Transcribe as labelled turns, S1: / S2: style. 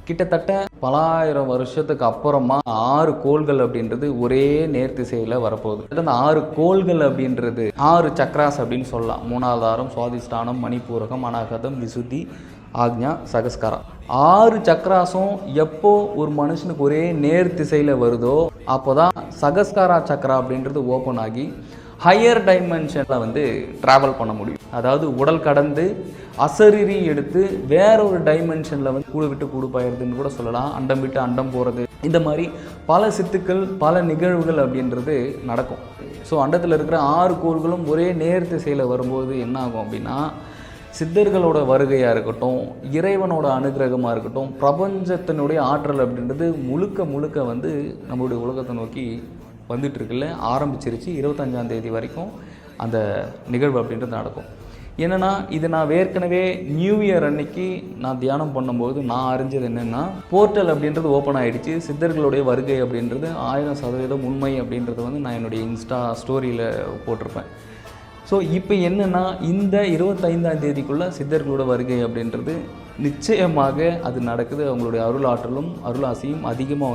S1: கிட்டத்தட்ட பலாயிரம் வருஷத்துக்கு அப்புறமா 6 கோள்கள் அப்படின்றது ஒரே நேர்த்திசையில் வரப்போகுது. அந்த 6 கோள்கள் அப்படின்றது 6 சக்ராஸ் அப்படின்னு சொல்லலாம். மூலாதாரம், சுவாதிஷ்டானம், மணிப்பூரகம், அநாகதம், விசுத்தி, ஆக்ஞா, சகஸ்காரம். 6 சக்ராஸும் எப்போ ஒரு மனுஷனுக்கு ஒரே நேர்த்திசையில் வருதோ அப்போ தான் சகஸ்காரா சக்ரா அப்படின்றது ஓப்பன் ஆகி ஹையர் டைமென்ஷனில் வந்து ட்ராவல் பண்ண முடியும். அதாவது உடல் கடந்து அசரீரி எடுத்து வேற ஒரு டைமென்ஷனில் வந்து கூடு விட்டு கூடு பாயிருதுன்னு கூட சொல்லலாம். அண்டம் விட்டு அண்டம் போகிறது, இந்த மாதிரி பல சித்துக்கள் பல நிகழ்வுகள் அப்படின்றது நடக்கும். ஸோ அண்டத்தில் இருக்கிற 6 கோள்களும் ஒரே நேர் திசையில் வரும்போது என்ன ஆகும் அப்படின்னா, சித்தர்களோட வருகையாக இருக்கட்டும், இறைவனோட அனுகிரகமாக இருக்கட்டும், பிரபஞ்சத்தினுடைய ஆற்றல் அப்படின்றது முழுக்க முழுக்க வந்து நம்மளுடைய உலகத்தை நோக்கி வந்துட்டு இருக்குல்ல, ஆரம்பிச்சிருச்சு. 25ஆம் தேதி வரைக்கும் அந்த நிகழ்வு அப்படின்றது நடக்கும். என்னென்னா, இது நான் ஏற்கனவே நியூ இயர் அன்னைக்கு நான் தியானம் பண்ணும்போது நான் அறிஞ்சது என்னென்னா, போர்ட்டல் அப்படின்றது ஓப்பன் ஆகிடுச்சு. சித்தர்களுடைய வருகை அப்படின்றது 1000% உண்மை அப்படின்றது வந்து நான் என்னுடைய இன்ஸ்டா ஸ்டோரியில் போட்டிருப்பேன். ஸோ இப்போ என்னென்னா, இந்த 25ஆம் தேதிக்குள்ளே சித்தர்களோட வருகை அப்படின்றது நிச்சயமாக அது நடக்குது. அவங்களுடைய அருள் ஆற்றலும் அருளாசியும் அதிகமாக